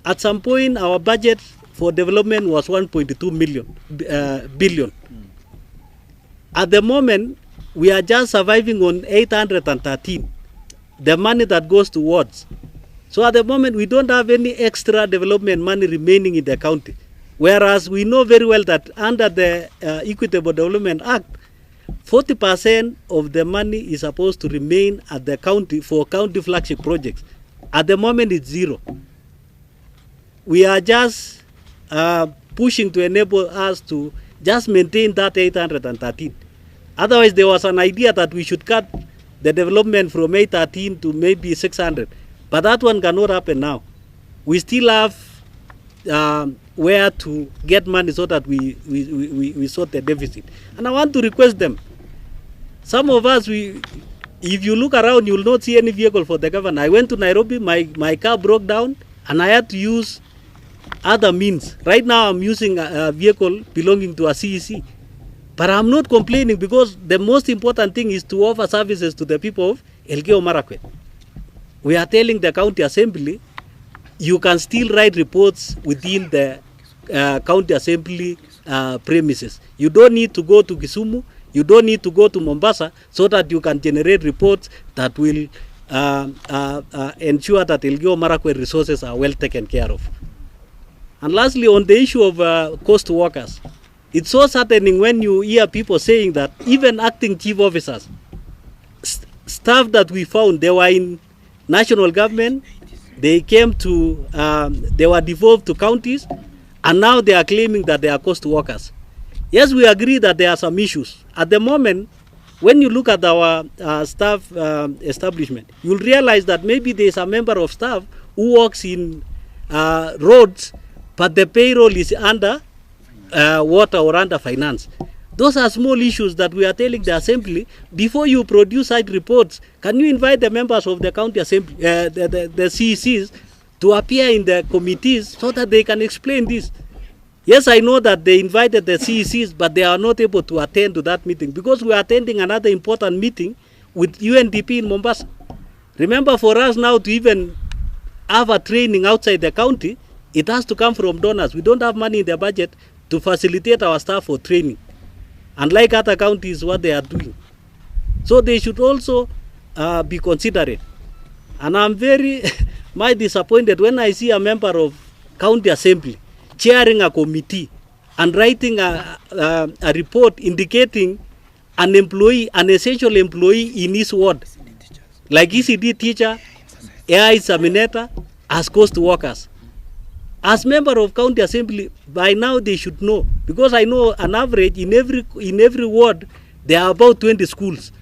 At some point, our budget for development was 1.2 billion. At the moment, we are just surviving on 813, the money that goes to wards. So at the moment, we don't have any extra development money remaining in the county. Whereas we know very well that under the Equitable Development Act, 40% of the money is supposed to remain at the county for county flagship projects. At the moment, it's zero. We are just pushing to enable us to just maintain that 813. Otherwise, there was an idea that we should cut the development from 813 to maybe 600. But that one cannot happen now. We still have where to get money so that we sort the deficit. And I want to request them. Some of us, if you look around, you will not see any vehicle for the governor. I went to Nairobi, my car broke down, and I had to use other means. Right now, I'm using a vehicle belonging to a CEC. But I'm not complaining because the most important thing is to offer services to the people of Elgeyo Marakwet. We are telling the county assembly, you can still write reports within the county assembly premises. You don't need to go to Kisumu, you don't need to go to Mombasa so that you can generate reports that will ensure that Elgeyo Marakwet resources are well taken care of. And lastly, on the issue of coast workers, it's so saddening when you hear people saying that even acting chief officers, staff that we found, they were in national government, they came to, they were devolved to counties, and now they are claiming that they are coast workers. Yes, we agree that there are some issues. At the moment, when you look at our staff establishment, you'll realize that maybe there's a member of staff who works in roads, but the payroll is under water or under finance. Those are small issues that we are telling the assembly. Before you produce such reports, can you invite the members of the county assembly, the CECs, to appear in the committees so that they can explain this? Yes, I know that they invited the CECs, but they are not able to attend to that meeting because we are attending another important meeting with UNDP in Mombasa. Remember, for us now to even have a training outside the county, it has to come from donors. We don't have money in the budget to facilitate our staff for training. Unlike other counties, what they are doing. So they should also be considerate. And I'm very much disappointed when I see a member of county assembly chairing a committee and writing a report indicating an employee, an essential employee in his ward, like ECD teacher, AI examinator, as coast workers. As member of county assembly, by now they should know, because I know an average in every ward there are about 20 schools.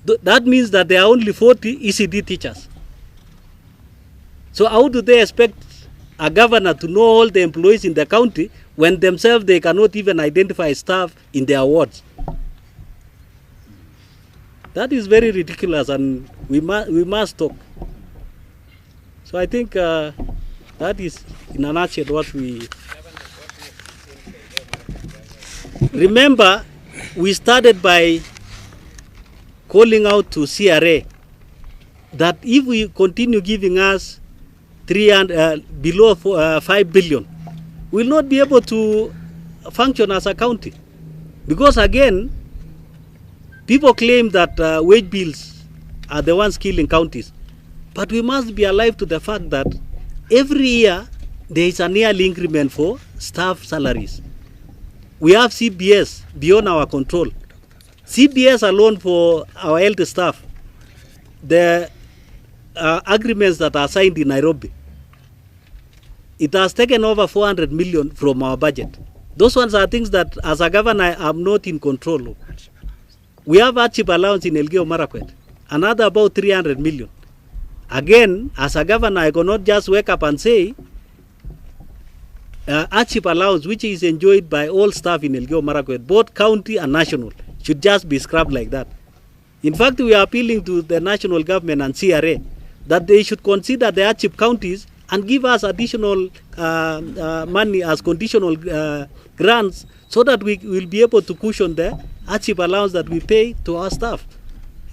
That means that there are only 40 ECD teachers. So how do they expect a governor to know all the employees in the county when themselves they cannot even identify staff in their wards? That is very ridiculous, and we must talk. So I think that is, in a nutshell, what we... Remember, we started by calling out to CRA that if we continue giving us below 5 billion, we'll not be able to function as a county. Because again, people claim that wage bills are the ones killing counties. But we must be alive to the fact that every year there is an yearly increment for staff salaries. We have CBS beyond our control. CBS alone for our health staff, the agreements that are signed in Nairobi, it has taken over 400 million from our budget. Those ones are things that as a governor I'm not in control of. We have hardship allowance in Elgeyo Marakwet, another about 300 million. Again, as a governor, I cannot just wake up and say hardship allowance, which is enjoyed by all staff in Elgeyo Marakwet, both county and national, should just be scrapped like that. In fact, we are appealing to the national government and CRA that they should consider the hardship counties and give us additional money as conditional grants so that we will be able to cushion the hardship allowance that we pay to our staff.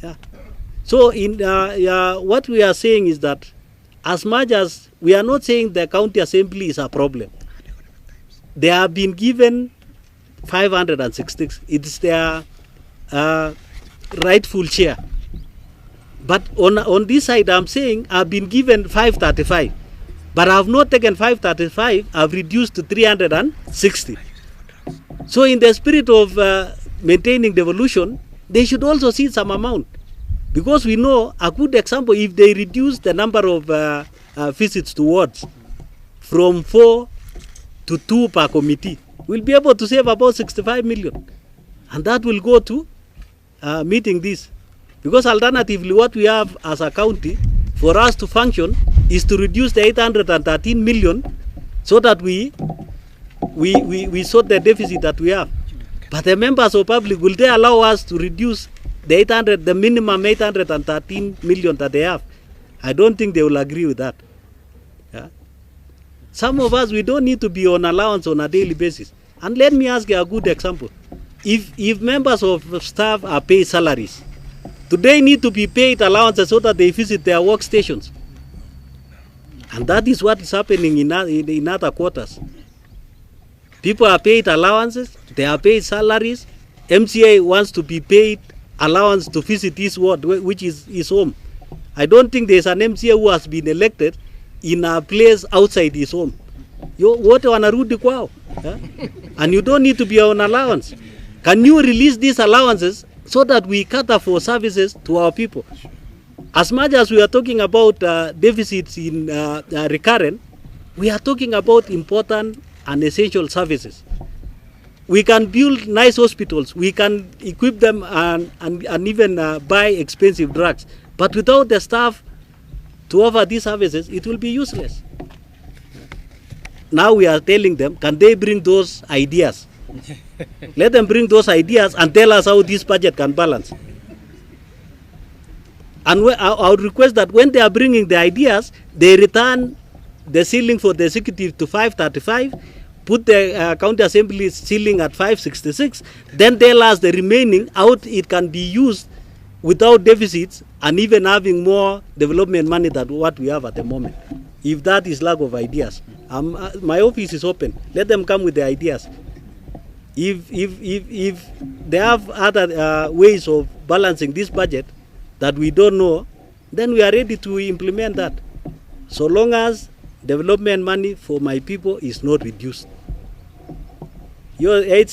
Yeah. So in what we are saying is that as much as we are not saying the county assembly is a problem, they have been given 566. It's their rightful share. But on this side, I'm saying I've been given 535. But I've not taken 535, I've reduced to 360. So in the spirit of maintaining devolution, they should also see some amount. Because we know a good example, if they reduce the number of visits to wards from 4 to 2 per committee, we'll be able to save about 65 million. And that will go to meeting this. Because alternatively, what we have as a county, for us to function, is to reduce the 813 million so that we sort the deficit that we have. But the members of public, will they allow us to reduce the minimum 813 million that they have? I don't think they will agree with that. Yeah? Some of us, we don't need to be on allowance on a daily basis. And let me ask you a good example. If members of staff are paid salaries, do they need to be paid allowances so that they visit their workstations? And that is what is happening in other quarters. People are paid allowances, they are paid salaries. MCA wants to be paid allowance to visit his ward, which is his home. I don't think there's an MCA who has been elected in a place outside his home. Wote wanarudi kwao. And you don't need to be on allowance. Can you release these allowances so that we cater for services to our people? As much as we are talking about deficits in recurrent, we are talking about important and essential services. We can build nice hospitals, we can equip them and even buy expensive drugs. But without the staff to offer these services, it will be useless. Now we are telling them, can they bring those ideas? Let them bring those ideas and tell us how this budget can balance. And I would request that when they are bringing the ideas, they return the ceiling for the executive to 535, put the county assembly ceiling at 566, then tell us the remaining, how it can be used without deficits and even having more development money than what we have at the moment. If that is lack of ideas, my office is open. Let them come with the ideas. If they have other ways of balancing this budget that we don't know, then we are ready to implement that. So long as development money for my people is not reduced.